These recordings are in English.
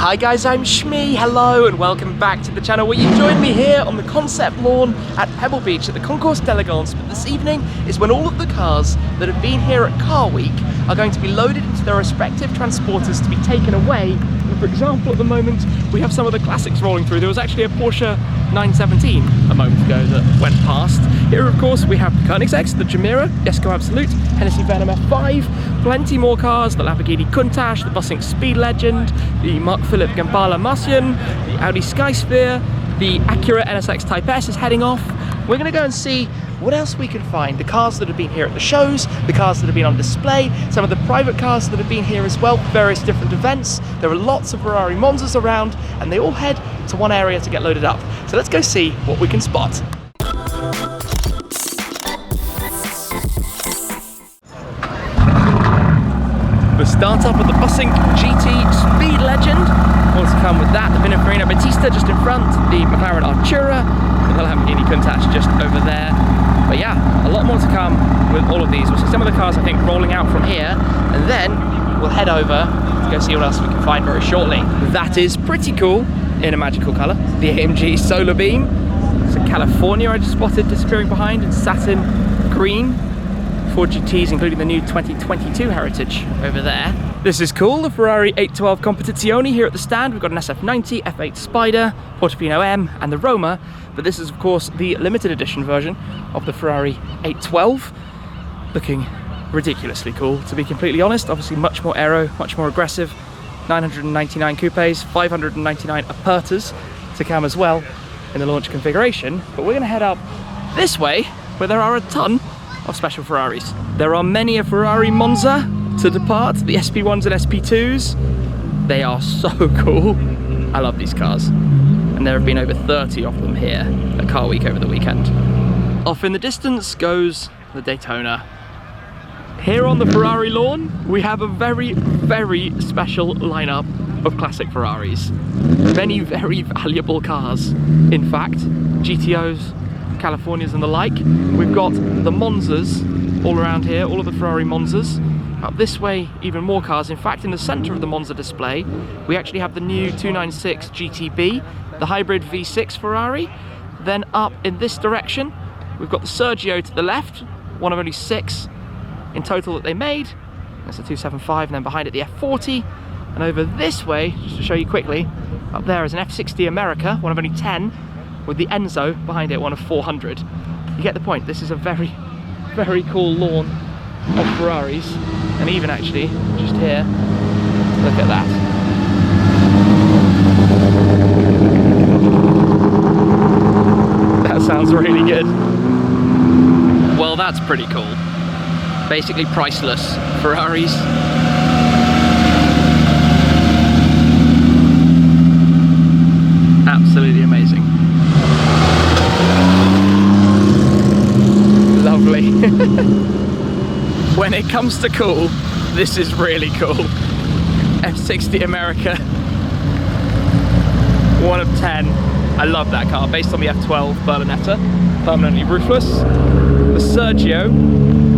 Hi guys, I'm Shmee, hello and welcome back to the channel where you join me here on the concept lawn at Pebble Beach at the Concourse d'Elegance. But this evening is when all of the cars that have been here at Car Week are going to be loaded into their respective transporters to be taken away. And for example, at the moment we have some of the classics rolling through. There was actually a Porsche 917 a moment ago that went past. Here of course we have the Koenigseggs, the Gemera, the Esco Absolute, Hennessy Venom F5, plenty more cars, the Lamborghini Countach, the Bussink Speed Legend, the Marc Philipp Gemballa Marsien, the Audi Skysphere, the Acura NSX Type S is heading off. We're going to go and see what else we can find. The cars that have been here at the shows, the cars that have been on display, some of the private cars that have been here as well, various different events. There are lots of Ferrari Monzas around and they all head to one area to get loaded up. So let's go see what we can spot. The start-up of the Bussink GT Speed Legend. More to come with that. The Pininfarina Battista just in front, the McLaren Artura, the Lamborghini Countach just over there. But yeah, a lot more to come with all of these. We'll see some of the cars I think rolling out from here, and then we'll head over to go see what else we can find very shortly. That is pretty cool in a magical colour. The AMG Solar Beam. It's a California I just spotted disappearing behind in satin green. 4 GTs, including the new 2022 Heritage over there. This is cool, the Ferrari 812 Competizione here at the stand. We've got an SF90, F8 Spider, Portofino M, and the Roma. But this is, of course, the limited edition version of the Ferrari 812. Looking ridiculously cool, to be completely honest. Obviously, much more aero, much more aggressive. 999 coupes, 599 apertas to come as well in the launch configuration. But we're going to head up this way, where there are a ton of special Ferraris. There are many a Ferrari Monza to depart, the SP1s and SP2s. They are so cool. I love these cars. And there have been over 30 of them here at Car Week over the weekend. Off in the distance goes the Daytona. Here on the Ferrari Lawn, we have a very, very special lineup of classic Ferraris. Many very valuable cars. In fact, GTOs, Californias and the like. We've got the Monzas all around here, all of the Ferrari Monzas. Up this way, even more cars. In fact, in the center of the Monza display, we actually have the new 296 GTB, the hybrid V6 Ferrari. Then up in this direction, we've got the Sergio to the left, one of only 6 in total that they made. That's the 275, and then behind it the F40. And over this way, just to show you quickly, up there is an F60 America, one of only 10, with the Enzo behind it, one of 400. You get the point. This is a very, very cool lawn of Ferraris. And even actually, just here, look at that. That sounds really good. Well, that's pretty cool. Basically priceless Ferraris. Absolutely amazing. Lovely. When it comes to cool, this is really cool. F60 America, 1 of 10. I love that car, based on the F12 Berlinetta, permanently roofless. The Sergio,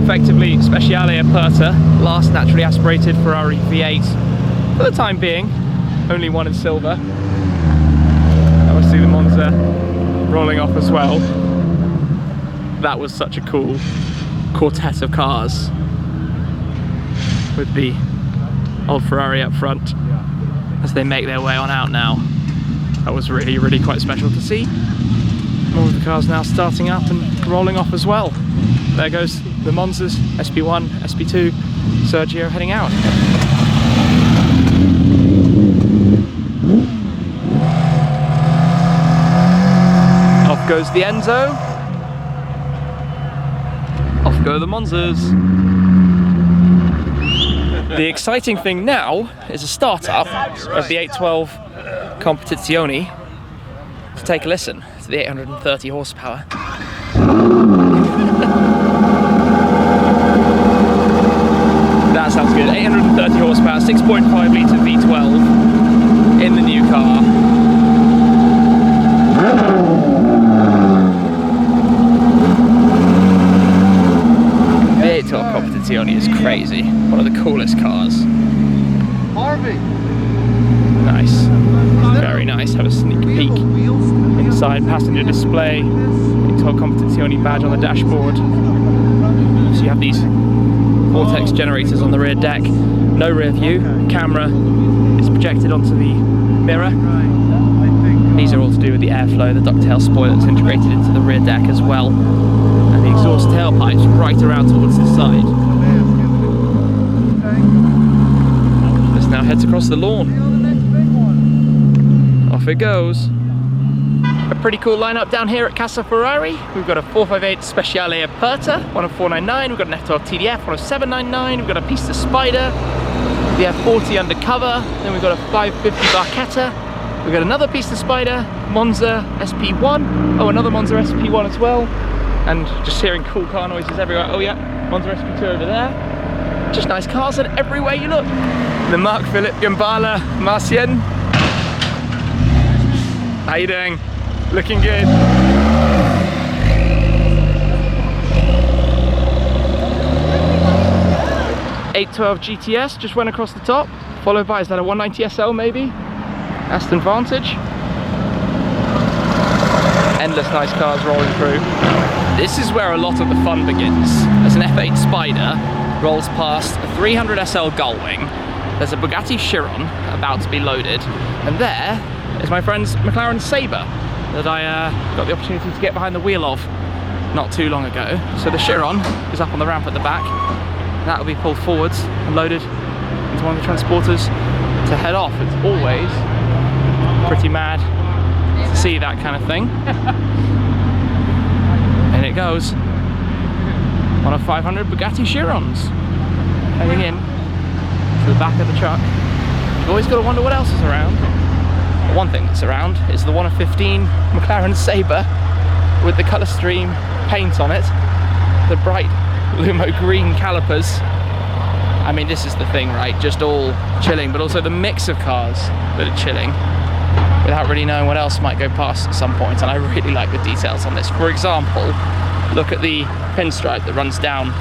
effectively Speciale Aperta, last naturally aspirated Ferrari V8 for the time being, only one in silver. Obviously the Monza rolling off as well. That was such a cool quartet of cars with the old Ferrari up front as they make their way on out now. That was really, really quite special to see. All of the cars now starting up and rolling off as well. There goes the Monzas, SP1, SP2, Sergio heading out. Off goes the Enzo. Off go the Monzas. The exciting thing now is a start-up of the 812 Competizione. To take a listen to the 830 horsepower. That sounds good. 830 horsepower, 6.5 litre V12 in the new car. The 812 Competizione is crazy. One of the coolest cars. Harvey. Nice. nice to have a sneak peek inside. Passenger display, Competizione badge on the dashboard. So you have these vortex generators on the rear deck. No rear view. Camera is projected onto the mirror. These are all to do with the airflow, the ducktail spoiler that's integrated into the rear deck as well. And the exhaust tailpipes right around towards the side. This now heads across the lawn. Off it goes. A pretty cool lineup down here at Casa Ferrari. We've got a 458 Speciale Aperta, one of 499. We've got an F12 TDF, one of 799. We've got a Pista Spider, the F40 Undercover. Then we've got a 550 Barchetta. We've got another Pista Spider, Monza SP1. Oh, another Monza SP1 as well. And just hearing cool car noises everywhere. Oh yeah, Monza SP2 over there. Just nice cars and everywhere you look. The Marc Philipp Gemballa Marsien. How you doing? Looking good. 812 GTS just went across the top, followed by, is that a 190 SL maybe? Aston Vantage. Endless nice cars rolling through. This is where a lot of the fun begins. As an F8 Spider rolls past a 300 SL Gullwing, there's a Bugatti Chiron about to be loaded, and there is my friend's McLaren Sabre that I got the opportunity to get behind the wheel of not too long ago. So the Chiron is up on the ramp at the back. That will be pulled forwards and loaded into one of the transporters to head off. It's always pretty mad to see that kind of thing. And it goes. One of 500 Bugatti Chirons heading in to the back of the truck. You've always got to wonder what else is around. One thing that's around is the 1 of 15 McLaren Sabre with the colour stream paint on it, the bright Lumo green calipers. I mean, this is the thing, right? Just all chilling, but also the mix of cars that are chilling without really knowing what else might go past at some point. And I really like the details on this. For example, look at the pinstripe that runs down,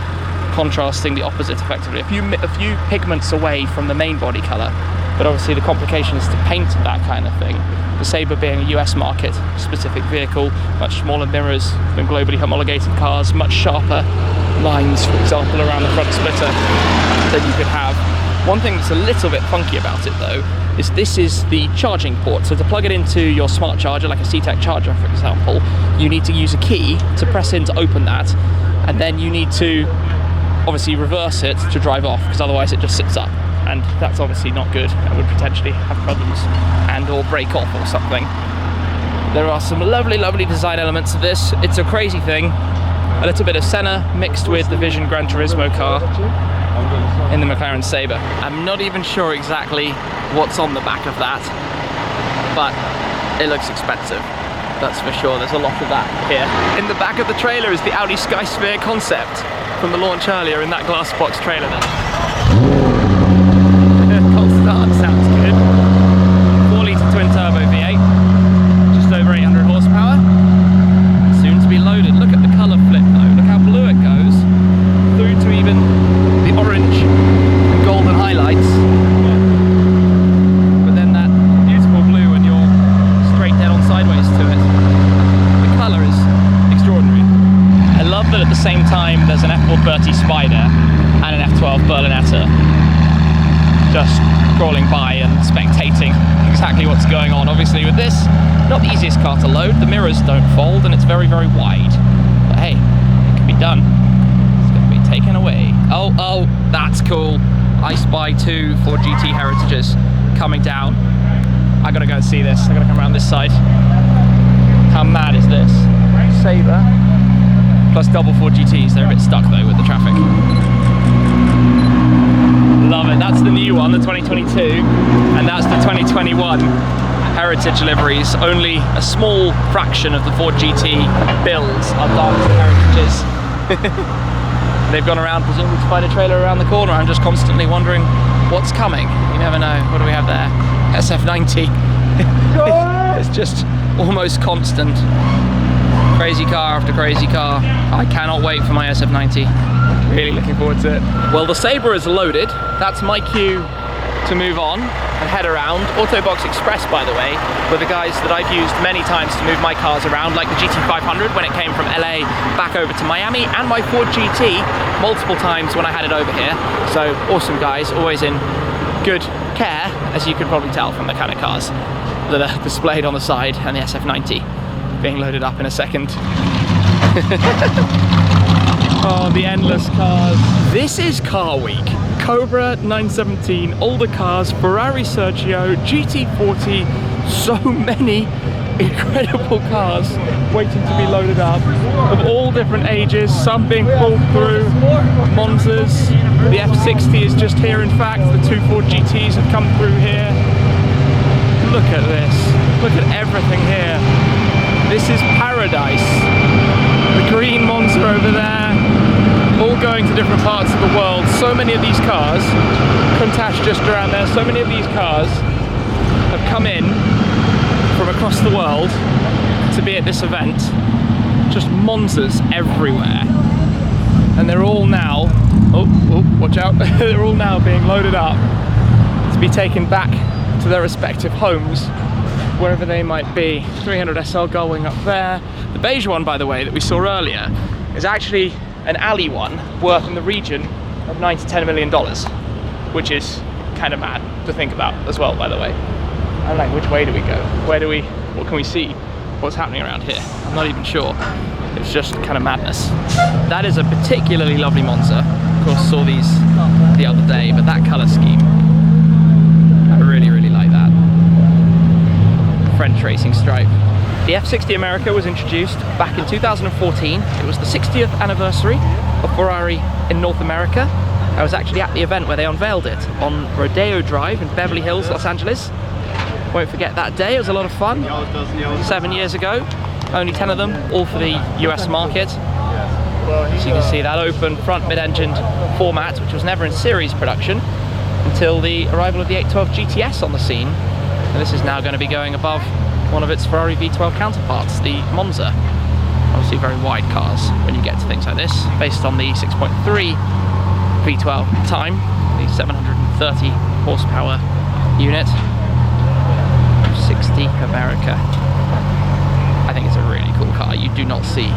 contrasting the opposite effectively. A few pigments away from the main body colour. But obviously the complication is to paint that kind of thing. The Sabre being a US market specific vehicle, much smaller mirrors than globally homologated cars, much sharper lines, for example, around the front splitter than you could have. One thing that's a little bit funky about it though, is this is the charging port. So to plug it into your smart charger, like a C-Tech charger for example, you need to use a key to press in to open that, and then you need to obviously reverse it to drive off, because otherwise it just sits up. And that's obviously not good and would potentially have problems and or break off or something. There are some lovely, lovely design elements to this. It's a crazy thing. A little bit of Senna mixed with the Vision Gran Turismo car in the McLaren Sabre. I'm not even sure exactly what's on the back of that, but it looks expensive. That's for sure. There's a lot of that here. In the back of the trailer is the Audi Skysphere concept from the launch earlier in that glass box trailer there. Cold start, sounds good. 4-litre twin turbo V8, just over 800 horsepower. Soon to be loaded. Look at the colour flip though. Look how blue it goes through to even the orange and golden highlights. But then that beautiful blue when you're straight dead on sideways to it. The colour is extraordinary. I love that at the same time there's an F430 Spider and an F12 Berlinetta just crawling by and spectating exactly what's going on. Obviously with this, not the easiest car to load. The mirrors don't fold and it's very, very wide. But hey, it can be done. It's going to be taken away. Oh, that's cool. I spy 2 Ford GT Heritages coming down. I gotta go and see this. I gotta come around this side. How mad is this? Sabre plus double Ford GTs. They're a bit stuck though with the traffic. Love it. That's the new one, the 2022, and that's the 2021 Heritage liveries. Only a small fraction of the Ford GT builds are done to Heritages. They've gone around, presumably to find a trailer around the corner. I'm just constantly wondering what's coming. You never know. What do we have there? SF90. It's just almost constant. Crazy car after crazy car. I cannot wait for my SF90. Really looking forward to it. Well, the Sabre is loaded. That's my cue to move on and head around. Autobox Express, by the way, were the guys that I've used many times to move my cars around, like the GT500 when it came from LA back over to Miami, and my Ford GT multiple times when I had it over here. So awesome guys, always in good care, as you can probably tell from the kind of cars that are displayed on the side, and the SF90 being loaded up in a second. Oh, the endless cars. This is Car Week. Cobra 917, older cars, Ferrari Sergio, GT40, so many incredible cars waiting to be loaded up, of all different ages, some being pulled through. Monzas, the F60 is just here, in fact, the two Ford GTs have come through here. Look at this, look at everything here. This is paradise. The green Monza over there, all going to different parts of the world. So many of these cars, Countach just around there, so many of these cars have come in from across the world to be at this event. Just Monzas everywhere. And they're all now, oh, watch out, they're all now being loaded up to be taken back to their respective homes, wherever they might be. 300 SL going up there. The beige one, by the way, that we saw earlier, is actually an alley one worth in the region of $9 to $10 million, which is kind of mad to think about as well, by the way. I'm like, which way do we go? What can we see? What's happening around here? I'm not even sure. It's just kind of madness. That is a particularly lovely Monza. Of course, saw these the other day, but that color scheme, I really, really like that. French racing stripe. The F60 America was introduced back in 2014. It was the 60th anniversary of Ferrari in North America. I was actually at the event where they unveiled it on Rodeo Drive in Beverly Hills, Los Angeles. Won't forget that day, it was a lot of fun. 7 years ago, only 10 of them, all for the US market. So you can see that open front mid-engine format, which was never in series production until the arrival of the 812 GTS on the scene. And this is now going to be going above one of its Ferrari V12 counterparts, the Monza. Obviously very wide cars when you get to things like this, based on the 6.3 V12 time, the 730 horsepower unit. F60 America. I think it's a really cool car. You do not see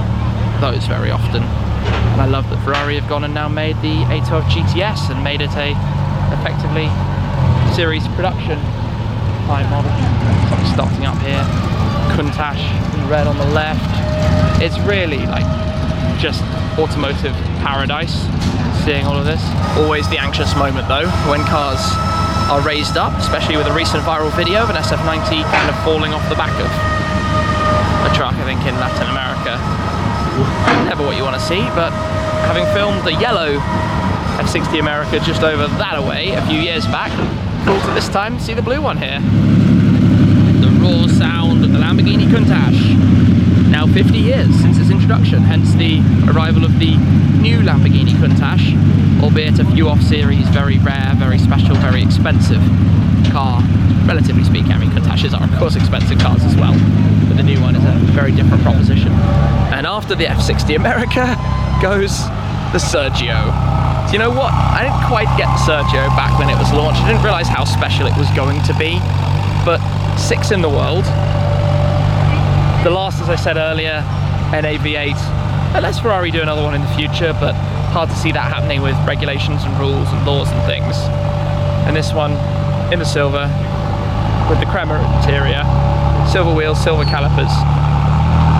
those very often. And I love that Ferrari have gone and now made the 812 GTS and made it a effectively series production high model. Starting up here, Countach in red on the left. It's really like just automotive paradise seeing all of this. Always the anxious moment though when cars are raised up, especially with a recent viral video of an SF90 kind of falling off the back of a truck, I think in Latin America. Never what you want to see, but having filmed the yellow F60 America just over that away a few years back, cool to this time see the blue one here. The raw sound of the Lamborghini Countach. Now 50 years since its introduction, hence the arrival of the new Lamborghini Countach, albeit a few off-series, very rare, very special, very expensive car. Relatively speaking, I mean, Countaches are of course expensive cars as well, but the new one is a very different proposition. And after the F60 America goes the Sergio. Do you know what? I didn't quite get the Sergio back when it was launched. I didn't realise how special it was going to be, but 6 in the world. The last, as I said earlier, NAV8. Unless Ferrari do another one in the future, but hard to see that happening with regulations and rules and laws and things. And this one in the silver with the Crema interior, silver wheels, silver calipers.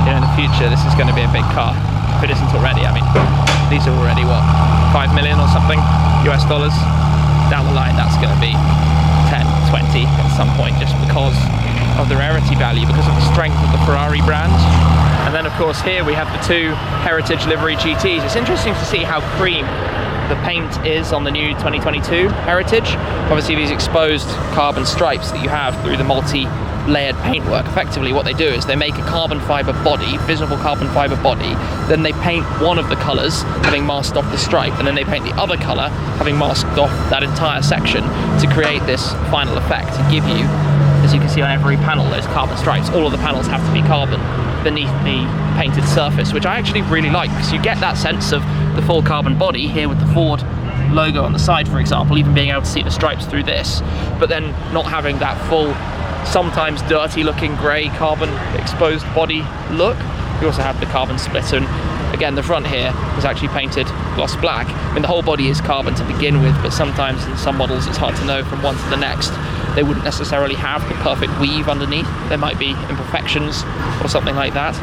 You know, in the future, this is going to be a big car. If it isn't already, I mean, these are already what, 5 million or something US dollars. Down the line, that's going to be 10, 20 at some point, just because of the rarity value, because of the strength of the Ferrari brand. And then of course here we have the 2 Heritage livery GTs. It's interesting to see how cream the paint is on the new 2022 Heritage. Obviously these exposed carbon stripes that you have through the multi-layered paintwork, effectively what they do is they make a carbon fiber body, visible carbon fiber body, then they paint one of the colors having masked off the stripe, and then they paint the other color having masked off that entire section to create this final effect and give you, as you can see on every panel, those carbon stripes. All of the panels have to be carbon beneath the painted surface, which I actually really like, because you get that sense of the full carbon body here with the Ford logo on the side, for example, even being able to see the stripes through this, but then not having that full, sometimes dirty looking grey carbon exposed body look. You also have the carbon splitter, and again the front here is actually painted gloss black. I mean, the whole body is carbon to begin with, but sometimes in some models it's hard to know from one to the next. They wouldn't necessarily have the perfect weave underneath. There might be imperfections or something like that.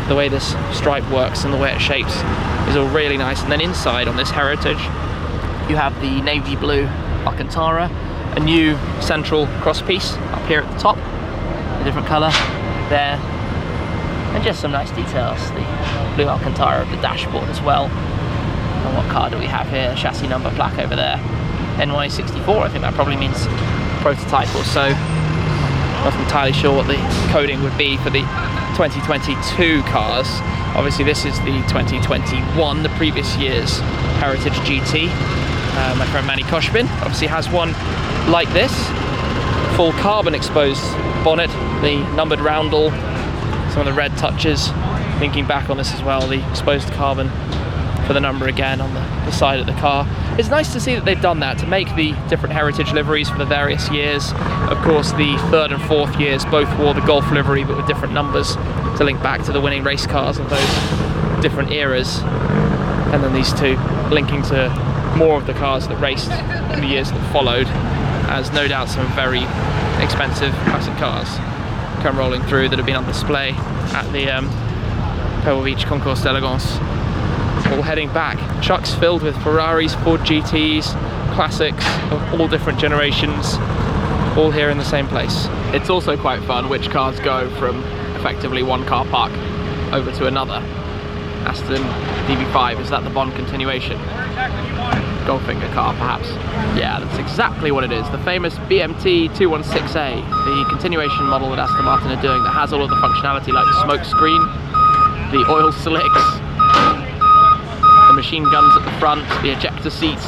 The way this stripe works and the way it shapes is all really nice. And then inside on this Heritage, you have the navy blue Alcantara, a new central crosspiece up here at the top, a different colour there, and just some nice details. The blue Alcantara of the dashboard as well. And what car do we have here? Chassis number plaque over there, NY64. I think that probably means prototype or so. Not entirely sure what the coding would be for the 2022 cars. Obviously this is the 2021, the previous year's Heritage GT. My friend Manny Koshbin obviously has one like this, full carbon exposed bonnet, the numbered roundel, some of the red touches. Thinking back on this as well, the exposed carbon for the number again on the side of the car. It's nice to see that they've done that to make the different Heritage liveries for the various years. Of course, the third and fourth years both wore the Golf livery, but with different numbers to link back to the winning race cars of those different eras. And then these two linking to more of the cars that raced in the years that followed, as no doubt some very expensive classic cars come rolling through that have been on display at the Pebble Beach Concourse d'Elegance. All heading back. Trucks filled with Ferraris, Ford GTs, classics of all different generations, all here in the same place. It's also quite fun which cars go from effectively one car park over to another. Aston DB5, is that the Bond continuation? Goldfinger car, perhaps? Yeah, that's exactly what it is. The famous BMT 216A, the continuation model that Aston Martin are doing that has all of the functionality like the smoke screen, the oil slicks, the machine guns at the front, the ejector seats.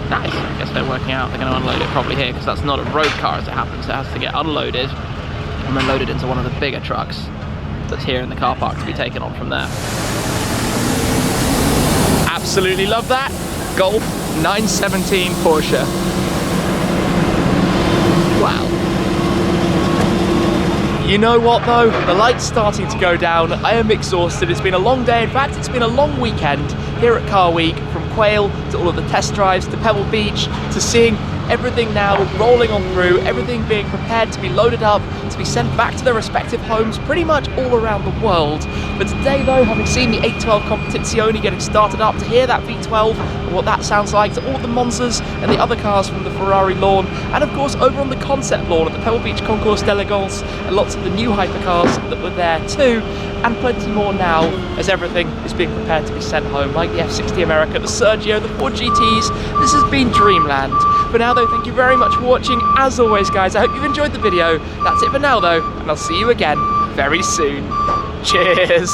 Nice. I guess they're working out. They're going to unload it probably here because that's not a road car as it happens. It has to get unloaded and then loaded into one of the bigger trucks that's here in the car park to be taken on from there. Absolutely love that. Golf 917 Porsche. Wow. You know what though? The light's starting to go down. I am exhausted. It's been a long day. In fact, it's been a long weekend here at Car Week, from Quail to all of the test drives to Pebble Beach to seeing everything now rolling on through, everything being prepared to be loaded up, to be sent back to their respective homes pretty much all around the world. But today though, having seen the 812 Competizione getting started up, to hear that V12 and what that sounds like, to all of the Monzas and the other cars from the Ferrari Lawn, and of course over on the concept lawn at the Pebble Beach Concourse d'Elegance, and lots of the new hypercars that were there too, and plenty more now as everything is being prepared to be sent home, like the F60 America, the Sergio, the Ford GTs. This has been Dreamland. For now though, thank you very much for watching. As always guys, I hope you've enjoyed the video. That's it for now though, and I'll see you again very soon. Cheers!